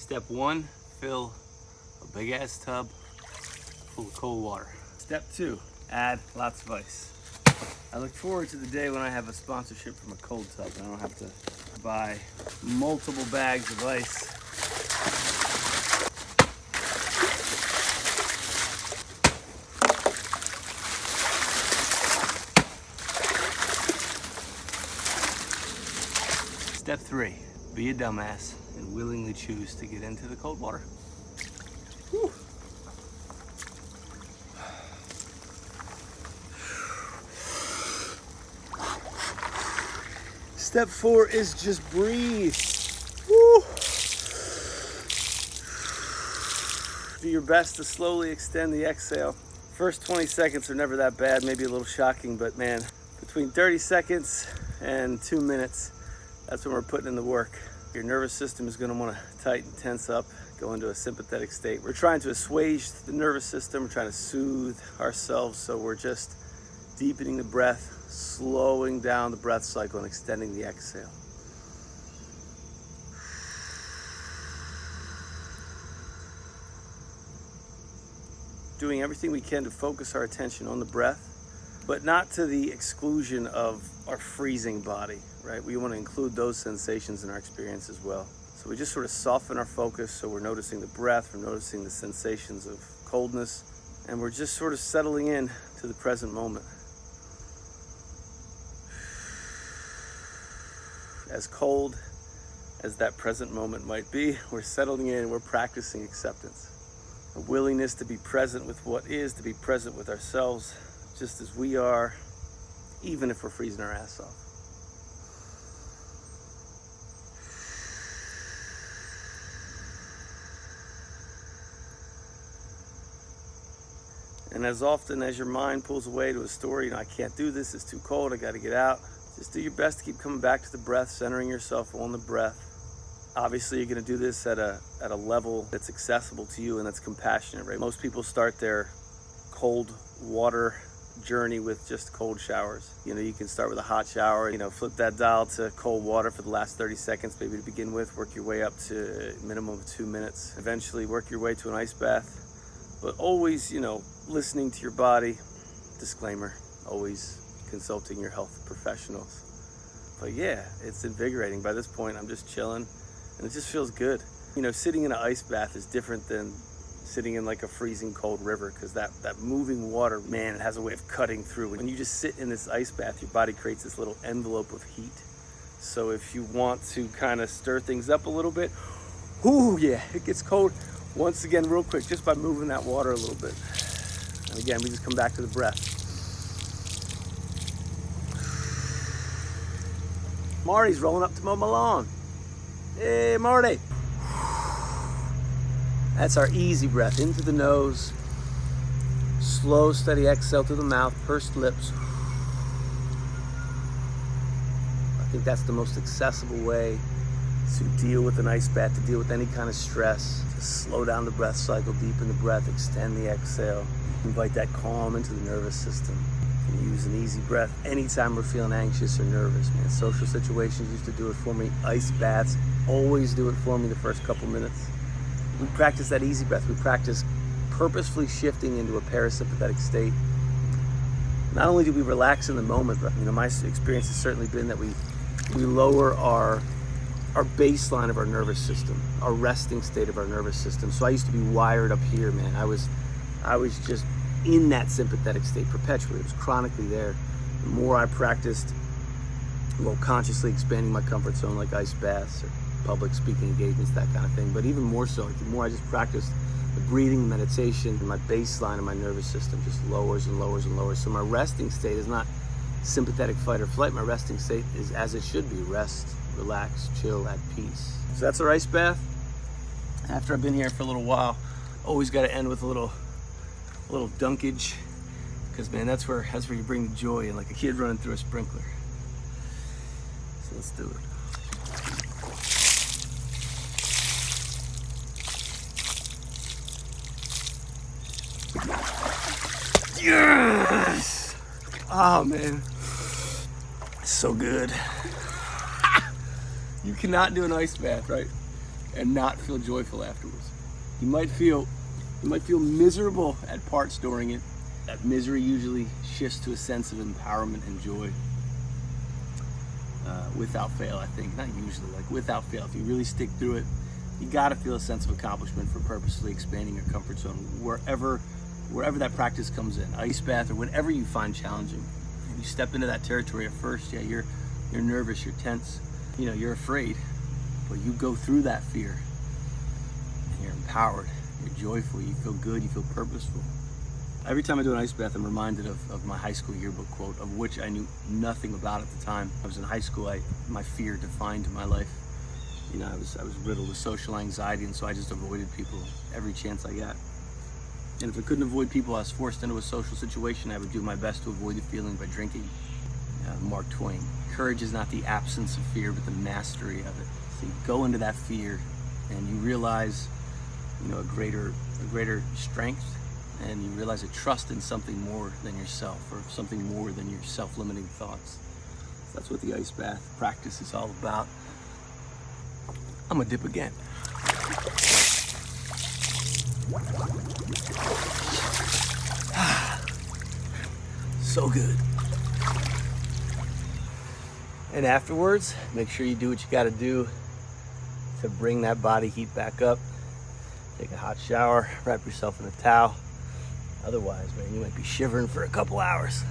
Step 1, fill a big ass tub full of cold water. Step 2, add lots of ice. I look forward to the day when I have a sponsorship from a cold tub and I don't have to buy multiple bags of ice. Step 3, be a dumbass and willingly choose to get into the cold water. Whew. Step 4 is just breathe. Woo. Do your best to slowly extend the exhale. First 20 seconds are never that bad, maybe a little shocking, but man, between 30 seconds and 2 minutes, that's when we're putting in the work. Your nervous system is going to want to tighten, tense up, go into a sympathetic state. We're trying to assuage the nervous system, we're trying to soothe ourselves, so we're just deepening the breath, slowing down the breath cycle and extending the exhale. Doing everything we can to focus our attention on the breath, but not to the exclusion of our freezing body, right? We want to include those sensations in our experience as well. So we just sort of soften our focus, so we're noticing the breath, we're noticing the sensations of coldness, and we're just sort of settling in to the present moment. As cold as that present moment might be, we're settling in and we're practicing acceptance. A willingness to be present with what is, to be present with ourselves, just as we are, even if we're freezing our ass off. And as often as your mind pulls away to a story, I can't do this, it's too cold, I gotta get out, just do your best to keep coming back to the breath, centering yourself on the breath. Obviously, you're gonna do this at a level that's accessible to you and that's compassionate, right? Most people start their cold water journey with just cold showers. You can start with a hot shower, flip that dial to cold water for the last 30 seconds, maybe to begin with, work your way up to a minimum of 2 minutes. Eventually work your way to an ice bath, but always, listening to your body. Disclaimer, always consulting your health professionals. But yeah, it's invigorating. By this point, I'm just chilling and it just feels good. Sitting in an ice bath is different than sitting in like a freezing cold river, because that moving water, man, it has a way of cutting through. When you just sit in this ice bath, your body creates this little envelope of heat. So if you want to kind of stir things up a little bit, ooh, yeah, it gets cold. Once again, real quick, just by moving that water a little bit. And again, we just come back to the breath. Marty's rolling up to mow my lawn. Hey, Marty. That's our easy breath, into the nose. Slow, steady exhale through the mouth, pursed lips. I think that's the most accessible way to deal with an ice bath, to deal with any kind of stress. Just slow down the breath cycle, deepen the breath, extend the exhale. Invite that calm into the nervous system. And use an easy breath anytime we're feeling anxious or nervous, man. Social situations used to do it for me. Ice baths always do it for me the first couple minutes. We practice that easy breath. We practice purposefully shifting into a parasympathetic state. Not only do we relax in the moment, but my experience has certainly been that we lower our baseline of our nervous system, our resting state of our nervous system. So I used to be wired up here, man. I was just in that sympathetic state perpetually. It was chronically there. The more I practiced, consciously expanding my comfort zone, like ice baths or public speaking engagements, that kind of thing. But even more so, the more I just practiced the breathing, meditation, my baseline of my nervous system just lowers and lowers and lowers. So my resting state is not sympathetic fight or flight. My resting state is as it should be: rest, relax, chill, at peace. So that's our ice bath. After I've been here for a little while, always got to end with a little dunkage, because man, that's where you bring the joy in, like a kid running through a sprinkler. So let's do it. Yes! Oh man, it's so good. You cannot do an ice bath, right? and not feel joyful afterwards. You might feel miserable at parts during it. That misery usually shifts to a sense of empowerment and joy. Without fail, I think. Not usually, like without fail. If you really stick through it, you gotta feel a sense of accomplishment for purposely expanding your comfort zone wherever that practice comes in. Ice bath or whatever you find challenging. You step into that territory at first, yeah, you're nervous, you're tense, you're afraid, but you go through that fear and you're empowered, you're joyful, you feel good, you feel purposeful. Every time I do an ice bath, I'm reminded of my high school yearbook quote, of which I knew nothing about at the time. I was in high school, my fear defined my life. I was riddled with social anxiety, and so I just avoided people every chance I got. And if I couldn't avoid people, I was forced into a social situation, I would do my best to avoid the feeling by drinking. Mark Twain. Courage is not the absence of fear, but the mastery of it. So you go into that fear and you realize, a greater strength, and you realize a trust in something more than yourself, or something more than your self-limiting thoughts. So that's what the ice bath practice is all about. I'm gonna dip again. So good. And afterwards, make sure you do what you gotta do to bring that body heat back up. Take a hot shower, wrap yourself in a towel. Otherwise, man, you might be shivering for a couple hours.